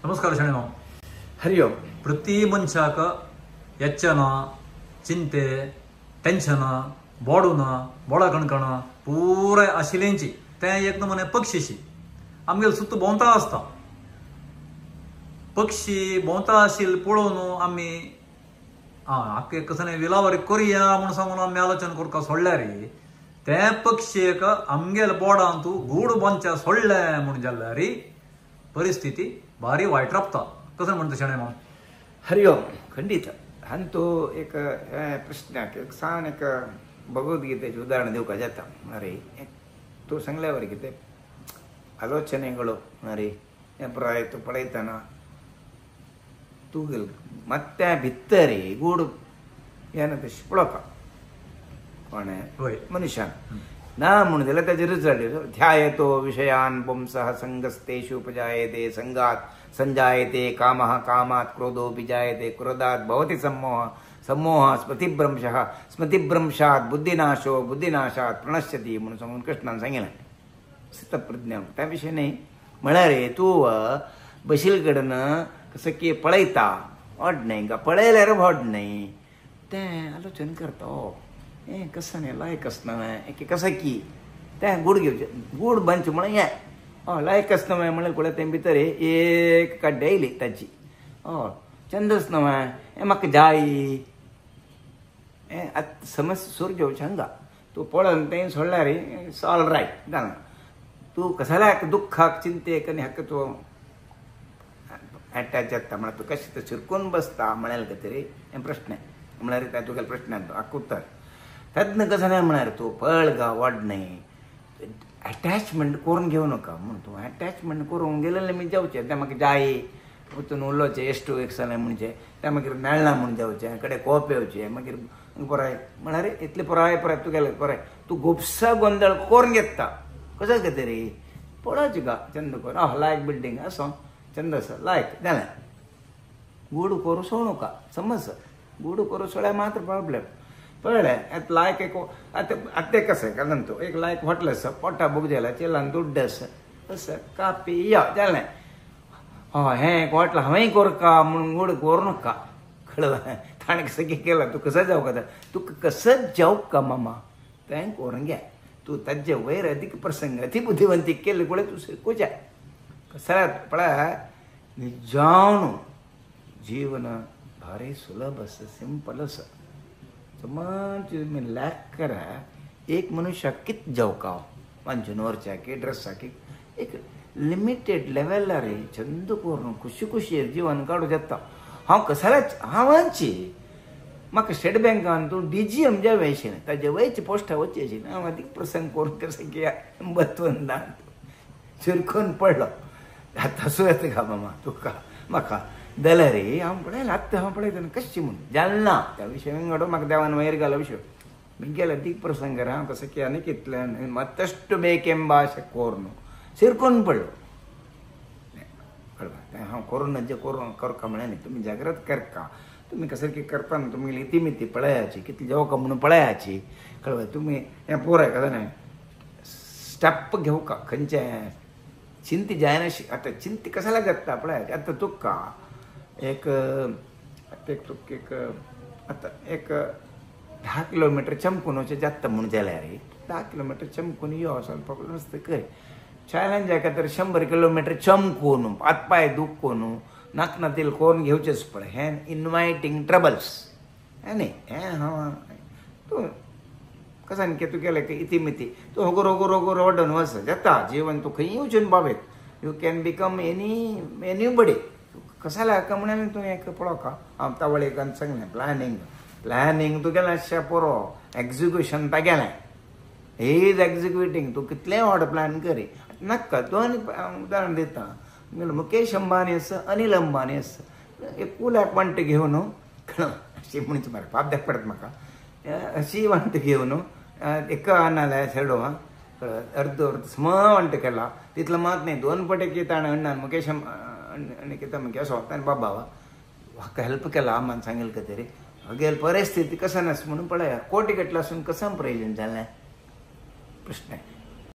नमस्कार शणेनो. हरि ओम. प्रति मनशाक ಎಚ್ಚನ चिंते टेन्शन बोडून बोडा कणकण पुराय आशिल्लेंची ते एक नमुने पक्षीशी आमगेले सुत्त भोंवता आसता. पक्षी भोंवता आशिल्ले पळोवन आमी आख्खे कसं विलावरी करुया म्हूण सांगून आमी आलोचना करपाक सोडल्यार ते पक्षीक आमगेले बोडांत गूड बोंच्या सोडले म्हूण जाल्यार परिस्थिती भारी वायट राबता. कसं म्हणता शेणे मग? हरि ओम. खंडित हांवें तो एक प्रश्नाक एक सान एक भगवद्गीतेचें उदाहरण दिवपाक जाता. अरे तूं सांगल्या बरें कितें आलोचनेಗಳು अरे हें पळय तूं पळयतना तूं ಮತ್ತೆ भितर गूड येना तशें पळोवपाक कोणे मनशान ना म्हणून जाल्यार ताचे रिजल्ट ध्यायतो विषयान् पुंसः संगस्तेषु उपजायते संगात् संजायते कामः कामात् क्रोधोऽपि जायते क्रोधात् भवति सम्मोहः सम्मोहः स्मृतिभ्रंशः स्मृतिभ्रंशात् बुद्धिनाशो बुद्धिनाशात् प्रणश्यति म्हणून सांगून कृष्णान सांगितलें. स्थितप्रज्ञा त्या विशयी नाही म्हळ्यार तूं बशील कडेन कसं की पळयता व्हड न्हय का पळयल्यार व्हड न्हय तें आलोचन करता. हें कसं न्हय लायक आसना कसं की तें गूड घेवचें गूड बंच म्हणून हें लायक आसना म्हळ्यार पळय तें भितर एक काड्या येयली ताची चंद आसना हें म्हाका जाय हें आतां समज सूर घेवचें हांगा तूं पळोवन तें सोडल्यार इट्स ऑल रायट जालें. तूं कशाल्याक दुख्खाक चिंतेक आनी हाका तूं अटॅच जाता म्हळ्यार तूं कशें तें शिरकून बसता म्हळ्यार तरी हें प्रश्न म्हळ्यार तुगेले प्रश्नाक हाका उत्तर तेन्ना कसं नाही म्हळ्यार तूं पळ गा व्हड न्हय अटॅचमेंट करून घेवं नाका म्हूण तूं अटॅचमेंट करूंक गेलें मी जावचें तें म्हाका जाय वचून उलोवचें एश्टू एक जालें म्हणचें तें मागीर मेळना म्हूण जावचें कडेन कोप येवचें मागीर पुराय म्हळ्यार इतलें पुराय पुराय तुगेलें पुराय तूं खुबसा गोंदळ करून घेता कसो कितें तरी पळोवचें गा चंद करून लायक बिल्डींग असो चंद आसा लायक जालें. गूड करूं सोडूं नाका समज गूड करूं सोडल्यार मात्र प्रॉब्लेम पळय आतां लायक एक आतां कशें कारण तूं एक लायक हॉटेल आसा पोटा बूक जाला चेलान दुड्ड आसा तसं कापी या जालें हें एक हॉटेल हांवें करूं का म्हणून गूड करूं नाका कळ्ळें. ताणें कसं केलां तूं कसो जावं का तुका कसोच जावं का मामा तें करून घे. तूं ताजे वयर अदीक प्रसंग अति बुद्धिवंतीक केले पळय तूं शिकूचें कसं पळय निजावन जीवन भारी सुलभ आसा सिंपल आसा. समज तुम्ही लॅक करा एक मनुष्याक कित जावका मनशाची ड्रेसाक एक लिमिटेड लेवलार चंद करून खुशी खुशी जीवन काडूं येता. हांव कसाल्याच हांवांची म्हाका स्टेट बँकान तूं DGM जे वयशें ताजे वयची पोस्टा वचची आशिल्ली हांव अदीक प्रसंग करून कशें की बतून ना शिरकून पडलो तसो येता का मामा तुका म्हाका जाल्यार हांव पळयलें आत्तां हांव पळयतना कशें म्हूण जालना त्या विशय घडोवन म्हाका देवान वयर घालो विशय मुगेले अदीक प्रसंग हांव कसं की आनी कितलें मत्तಷ್ಟು ಬೇಕೆಂಬ ಆಸೆ ಕೋರ್ನು शिरकून पडलो कळ्ळें. हांव करून जे करूं करका म्हळें न्ही तुमी जागृत करका तुमी कसं की करतना तुमी इतिमिती पळयाची कितली जावका म्हणून पळयाची कळ्ळें. तुमी हें पुराय कसं न्हय स्टेप घेवका खंयचें चिंती जायनाशी आतां चिंती कशाला जाता पळय आतां तुका एक आतां एक 10 किलोमीटर चमकून वचें जाता म्हूण जाल्यार 10 किलोमीटर चमकून यो ಸ್ವಲ್ಪ मस्त कर चॅलेंज आहे का तर 100 किलोमीटर चमकून हात पाय दुखून नाकना तेल कोण घेवचेच पळय हें इनवायटींग ट्रबल्स न्ही हें तूं कसां की तूं केलें की इतिमिती तूं होगोर होगोर होगोर ओडून वच जाता जीवन तूं खंय वचून बाबेत यू कॅन बिकम एनीबडी कसाल्या हाका म्हणून तूं एक पळोवका हांव तावळेकान सांगलें प्लॅनिंग तूं गेलें अशें पुरो एक्झिक्युशन ता गेलें ही इज एक्झिक्युटींग तूं कितलें व्हड प्लॅन करी नाका दोन उदाहरण दिता मुकेश अंबानी आसा अनिल अंबानी आसा एक कुल्याक वांट घेवन अशी म्हणची मरे पाप देख पडत म्हाका अशी वांट घेवन एका नाल्यार खेळो अर्द सम वांट केला तितलो मात न्ही 2 पटेकी ताणें अण्णान मुकेश आनी कितें मागीर असो ताणें बाबा म्हाका हेल्प केला आमान सांगेल का तरी गेल परिस्थिती कसं नास म्हणून पळया कोटी गटला असून कसं प्रयोजन जालें प्रश्न आहे.